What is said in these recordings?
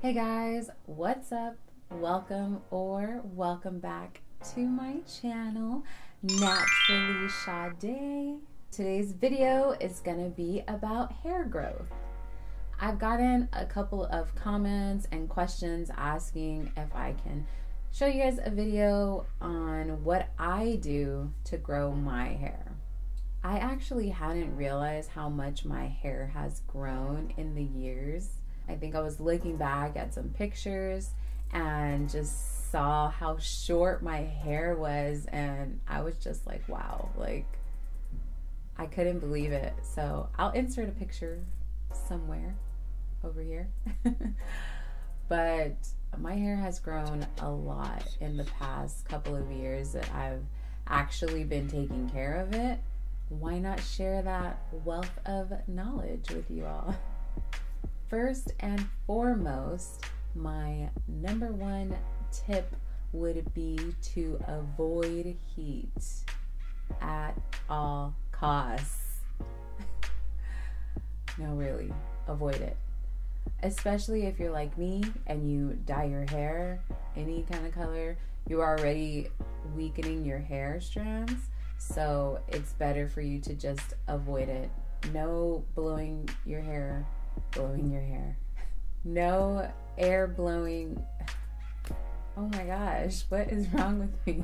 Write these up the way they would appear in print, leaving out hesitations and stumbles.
Hey guys, what's up? Welcome or welcome back to my channel, Naturally Sade. Today's video is gonna be about hair growth. I've gotten a couple of comments and questions asking if I can show you guys a video on what I do to grow my hair. I actually hadn't realized how much my hair has grown in the years. I think I was looking back at some pictures and just saw how short my hair was, and I was just like, wow, like I couldn't believe it. So I'll insert a picture somewhere over here. But my hair has grown a lot in the past couple of years that I've actually been taking care of it. Why not share that wealth of knowledge with you all? First and foremost, my number one tip would be to avoid heat at all costs. No, really, avoid it. Especially if you're like me and you dye your hair any kind of color, you're already weakening your hair strands. So it's better for you to just avoid it. No blowing your hair. No air blowing. Oh my gosh, what is wrong with me?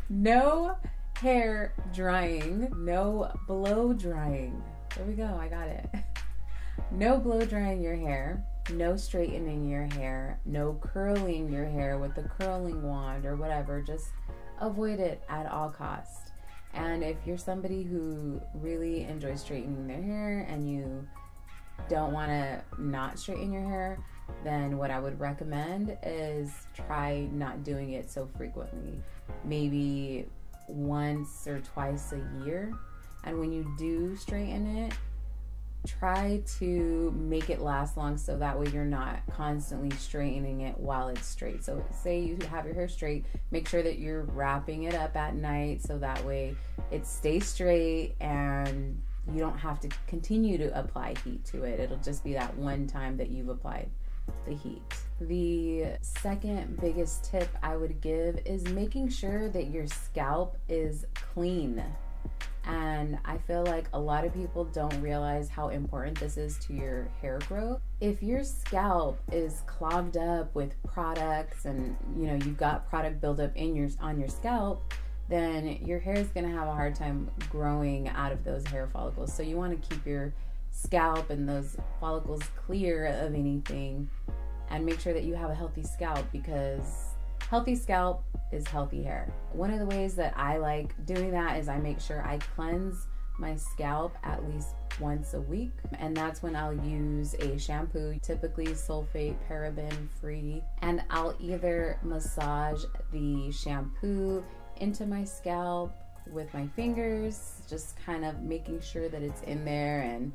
No hair drying. No blow drying. There we go, I got it. No blow drying your hair. No straightening your hair. No curling your hair with the curling wand or whatever. Just avoid it at all costs. And if you're somebody who really enjoys straightening their hair and you don't want to not straighten your hair, then what I would recommend is try not doing it so frequently. Maybe once or twice a year. And when you do straighten it, try to make it last long so that way you're not constantly straightening it while it's straight. So say you have your hair straight, make sure that you're wrapping it up at night so that way it stays straight and you don't have to continue to apply heat to it. It'll just be that one time that you've applied the heat. The second biggest tip I would give is making sure that your scalp is clean. And I feel like a lot of people don't realize how important this is to your hair growth. If your scalp is clogged up with products and you've got product buildup on your scalp, then your hair is going to have a hard time growing out of those hair follicles. So you want to keep your scalp and those follicles clear of anything and make sure that you have a healthy scalp, because healthy scalp is healthy hair. One of the ways that I like doing that is I make sure I cleanse my scalp at least once a week, and that's when I'll use a shampoo, typically sulfate paraben free, and I'll either massage the shampoo into my scalp with my fingers, just kind of making sure that it's in there and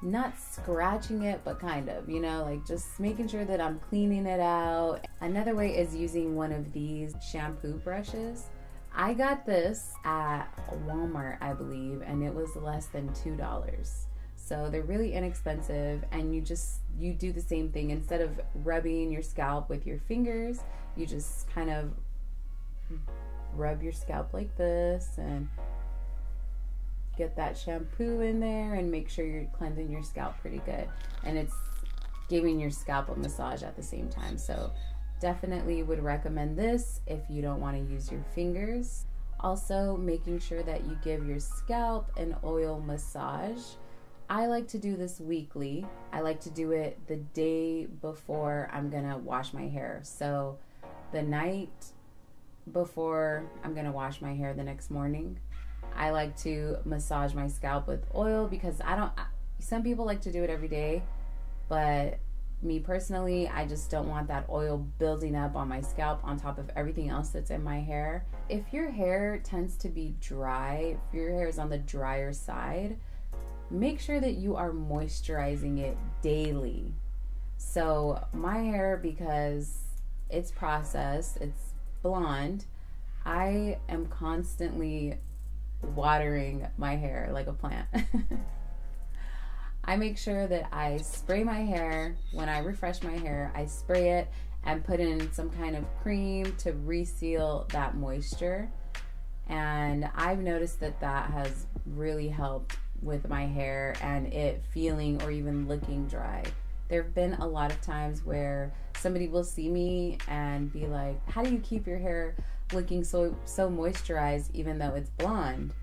not scratching it, but kind of, like just making sure that I'm cleaning it out. Another way is using one of these shampoo brushes. I got this at Walmart, I believe, and it was less than $2. So they're really inexpensive, and you do the same thing. Instead of rubbing your scalp with your fingers, you just kind of rub your scalp like this and get that shampoo in there and make sure you're cleansing your scalp pretty good, and it's giving your scalp a massage at the same time. So definitely would recommend this if you don't want to use your fingers. Also, making sure that you give your scalp an oil massage. I like to do this weekly. I like to do it the day before I'm gonna wash my hair. So the night before I'm gonna wash my hair the next morning, I like to massage my scalp with oil, because some people like to do it every day, but me personally, I just don't want that oil building up on my scalp on top of everything else that's in my hair. If your hair tends to be dry, if your hair is on the drier side, make sure that you are moisturizing it daily. So my hair, because it's processed, it's blonde, I am constantly watering my hair like a plant. I make sure that I spray my hair. When I refresh my hair, I spray it and put in some kind of cream to reseal that moisture. And I've noticed that that has really helped with my hair and it feeling or even looking dry. There have been a lot of times where somebody will see me and be like, how do you keep your hair looking so moisturized even though it's blonde?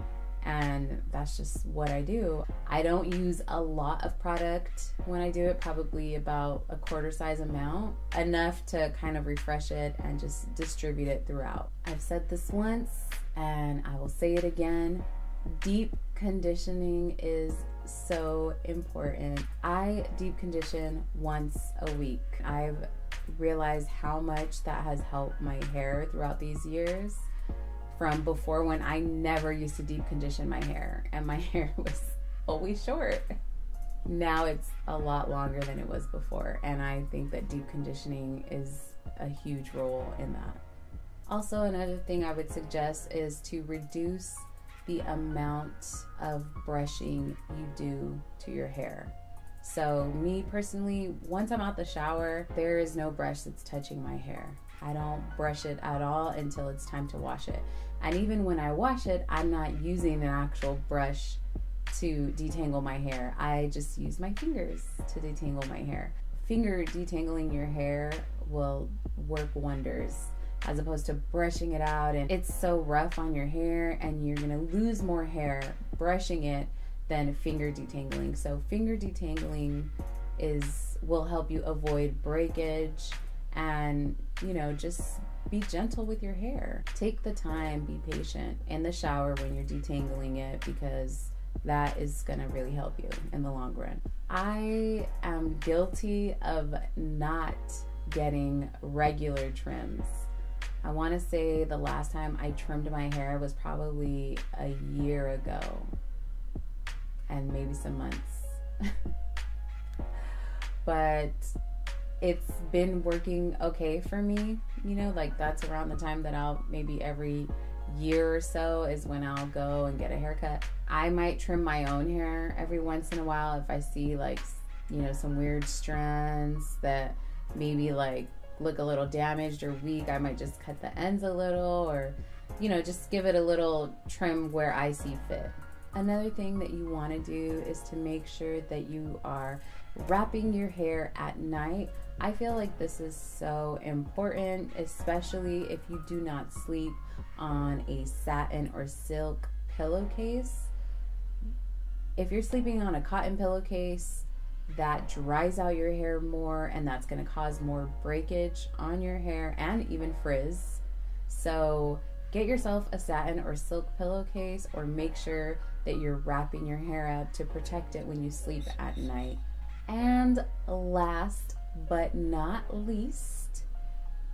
And that's just what I do. I don't use a lot of product when I do it, probably about a quarter size amount, enough to kind of refresh it and just distribute it throughout. I've said this once and I will say it again. Deep conditioning is so important. I deep condition once a week. I've realized how much that has helped my hair throughout these years. From before, when I never used to deep condition my hair and my hair was always short. Now it's a lot longer than it was before, and I think that deep conditioning is a huge role in that. Also, another thing I would suggest is to reduce the amount of brushing you do to your hair. So me personally, once I'm out the shower, there is no brush that's touching my hair. I don't brush it at all until it's time to wash it. And even when I wash it, I'm not using an actual brush to detangle my hair. I just use my fingers to detangle my hair. Finger detangling your hair will work wonders as opposed to brushing it out, and it's so rough on your hair and you're gonna lose more hair brushing it than finger detangling. So finger detangling will help you avoid breakage and, you know, just be gentle with your hair. Take the time, be patient in the shower when you're detangling it, because that is gonna really help you in the long run. I am guilty of not getting regular trims. I wanna say the last time I trimmed my hair was probably a year ago, and maybe some months. But it's been working okay for me, you know, like that's around the time that I'll maybe every year or so is when I'll go and get a haircut. I might trim my own hair every once in a while if I see, like, you know, some weird strands that maybe like look a little damaged or weak. I might just cut the ends a little, or, you know, just give it a little trim where I see fit. Another thing that you want to do is to make sure that you are wrapping your hair at night. I feel like this is so important, especially if you do not sleep on a satin or silk pillowcase. If you're sleeping on a cotton pillowcase, that dries out your hair more, and that's going to cause more breakage on your hair and even frizz. So get yourself a satin or silk pillowcase, or make sure that you're wrapping your hair up to protect it when you sleep at night. And last but not least,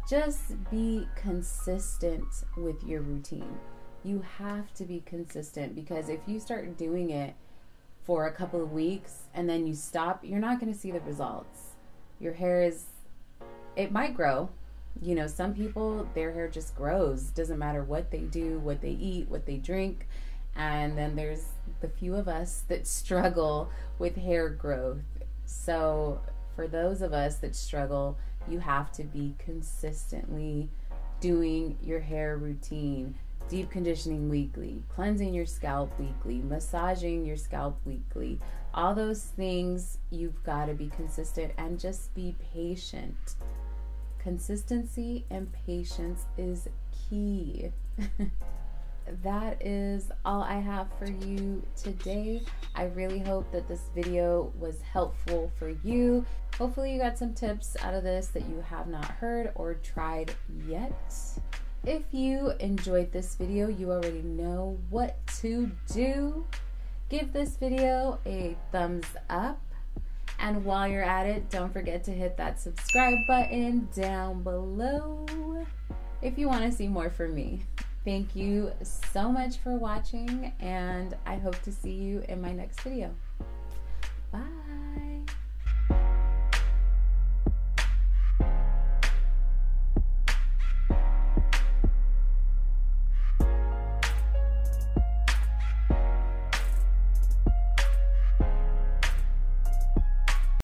just be consistent with your routine. You have to be consistent, because if you start doing it for a couple of weeks and then you stop, you're not going to see the results. Your hair it might grow. You know, some people, their hair just grows. Doesn't matter what they do, what they eat, what they drink. And then there's the few of us that struggle with hair growth. So for those of us that struggle, you have to be consistently doing your hair routine. Deep conditioning weekly, cleansing your scalp weekly, massaging your scalp weekly. All those things, you've got to be consistent and just be patient. Consistency and patience is key. That is all I have for you today. I really hope that this video was helpful for you. Hopefully you got some tips out of this that you have not heard or tried yet. If you enjoyed this video, you already know what to do. Give this video a thumbs up. And while you're at it, don't forget to hit that subscribe button down below if you want to see more from me. Thank you so much for watching, and I hope to see you in my next video. Bye.